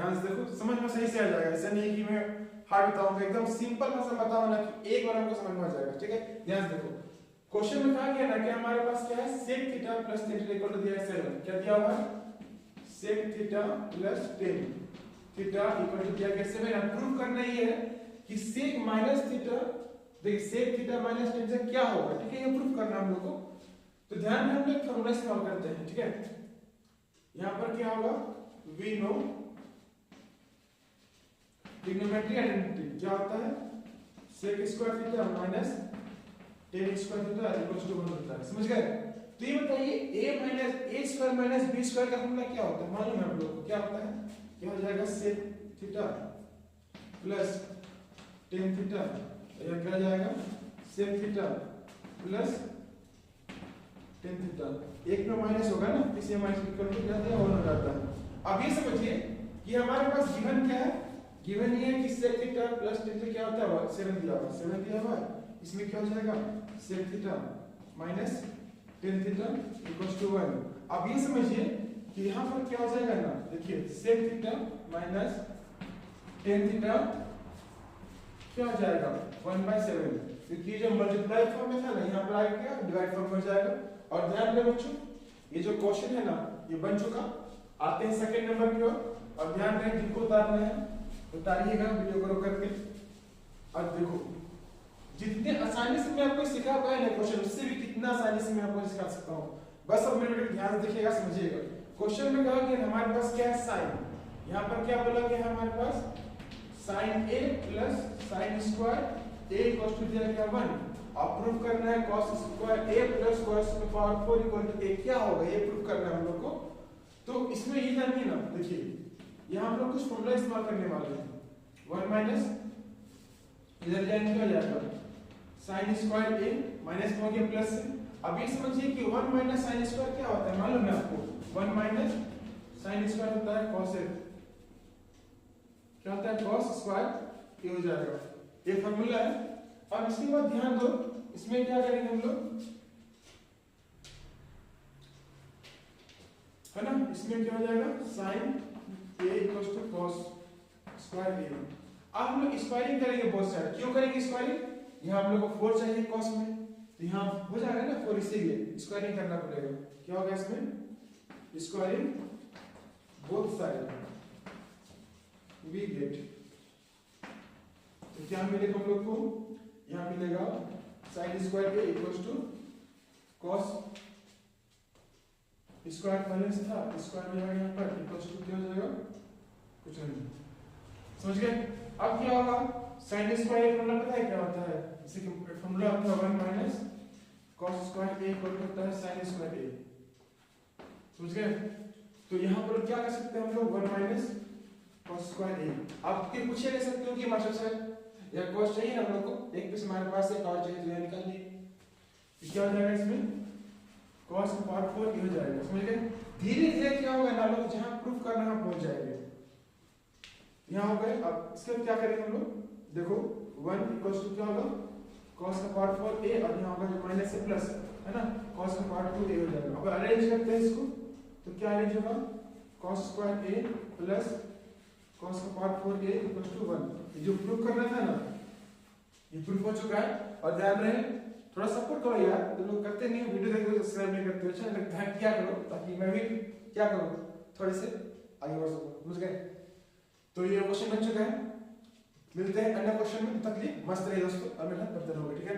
ध्यान से देखो, समझ में सही से आ जाएगा, ऐसा नहीं है कि मैं हार्ड बताऊंगा, एकदम सिंपल भाषा बताऊं ना कि एक बार हमको समझ में आ जाएगा। ठीक है, ध्यान से देखो, क्वेश्चन में कहा गया ना कि हमारे पास क्या है, sec theta plus tan theta equal to दिया है 7। क्या दिया हुआ है, sec theta plus tan theta equal to दिया गया 7। अब प्रूव करना ये है कि sec माइनस थीटा, देखिए sec थीटा माइनस tan से क्या होगा। ठीक है, ये प्रूव करना हम लोग को। तो ध्यान में हम लोग फॉर्मूला इस्तेमाल करते हैं। ठीक है, यहां पर क्या होगा, वी नो ट्रिग्नोमेट्री आइडेंटिटी क्या होता है, sec square theta minus tan square theta equals to 1 होता है। समझ गए। तो ये बताइए a minus a square minus b square का फॉर्मूला क्या होता है, मालूम है आप लोगों को क्या होता है, क्या हो जाएगा, sec theta plus tan theta, या क्या जाएगा, sec theta plus tan theta, एक में माइनस होगा ना, इसे माइनस इक्वल टू क्या है, 1 हो जाता है। अब ये समझिए कि हमारे पास गिवन क्या है, गिवन ये है कि sec theta plus tan theta क्या होता है, 7 दिया हुआ है, 7 दिया हुआ है। इसमें क्या हो जाएगा, sec theta minus tan theta equals to 1। अब ये समझिए कि यहां पर क्या हो जाएगा ना, देखिए sec theta minus tan theta क्या हो जाएगा, 1/7, क्योंकि जो मल्टीप्लाई फॉर्म में था ना, यहां पर आएगा क्या, डिवाइड फॉर्म में हो जाएगा। और ध्यान रहे बच्चों, ये जो क्वेश्चन है ना, ये बन चुका। आते हैं सेकंड नंबर की ओर, और ध्यान रहे जिनको उतारना है उतारिएगा वीडियो को रोक करके। और देखो, जितने आसानी से मैं आपको सिखा पाया ना क्वेश्चन, उससे भी कितना आसानी से मैं आपको सिखा सकता हूं। बस अब मेरे वीडियो ध्यान से देखिएगा, समझिएगा। क्वेश्चन में कहा कि हमारे पास क्या है, साइन। यहां पर क्या बोला गया है, हमारे पास sin a plus sin square a equal to दिया गया 1। अब प्रूफ करना है cos square a plus cos की पावर 4 इक्वल टू a क्या होगा, ये प्रूफ करना है हम लोग को। तो इसमें ये जानिए ना, देखिए यहां हम लोग कुछ फॉर्मूला इस्तेमाल करने वाले हैं। 1 माइनस इधर जाएंगे क्या हो जाएगा, sin स्क्वायर a माइनस हो गया प्लस से। अब ये समझिए कि 1 माइनस sin स्क्वायर क्या होता है, मालूम है आपको, 1 माइनस sin स्क्वायर होता है cos a, क्या होता है, cos स्क्वायर a हो जाएगा, ये फॉर्मूला है। और इसके बाद ध्यान दो, इसमें क्या करेंगे हम लोग, है ना, इसमें क्या हो जाएगा, sin a equals to cos square a। अब हम लोग स्क्वायरिंग करेंगे बोथ साइड। क्यों करेंगे स्क्वायरिंग, यहां हम लोग को 4 चाहिए cos में, तो यहां हो जाएगा ना 4, इसीलिए स्क्वायरिंग करना पड़ेगा। क्या होगा इसमें, squaring both side, we get, तो क्या मिलेगा हम लोग को, यहां मिलेगा sin square a equals to cos square minus था स्क्वायर में यहां पर इक्वल्स टू क्या हो जाएगा, कुछ नहीं, समझ गए। अब क्या होगा, sin स्क्वायर फॉर्मूला पता है क्या होता है, इसी का फॉर्मूला होता है 1 minus cos square a equal होता है sin स्क्वायर a, समझ गए। तो यहां पर क्या कर सकते हैं हम लोग, 1 माइनस cos स्क्वायर a। आप के पूछे ले सकते हो कि मास्टर साहब या cos चाहिए हम लोग को, एक पीस हमारे पास है, और चाहिए तो यह निकाल लिए, क्या हो जाएगा इसमें, cos की पावर 4 हो जाएगा, समझ गए। धीरे धीरे क्या होगा ना लोग, जहां प्रूफ करना है पहुंच जाएंगे। यहां हो गए। अब इसके बाद क्या करेंगे हम लोग, देखो 1 इक्वल्स टू क्या होगा, cos का पावर 4a, और यहां होगा जो माइनस से प्लस है ना, cos का पावर 2a हो जाएगा। अब अरेंज करते हैं इसको, तो क्या अरेंज होगा, cos square a plus cos का पावर 4a इक्वल्स टू 1। ये जो प्रूफ करना था ना, ये प्रूफ हो चुका है। और ध्यान रहे, थोड़ा सपोर्ट करो यार, तो लोग करते नहीं, वीडियो देखते सब्सक्राइब नहीं करते, अच्छा लगता है, क्या करो ताकि मैं भी क्या करूं, थोड़े से आगे बढ़ सकूं, समझ गए। तो ये क्वेश्चन बन चुका है, मिलते हैं अन्य क्वेश्चन में, तब तक मस्त रहिए दोस्तों, और मेहनत करते रहोगे, ठीक है।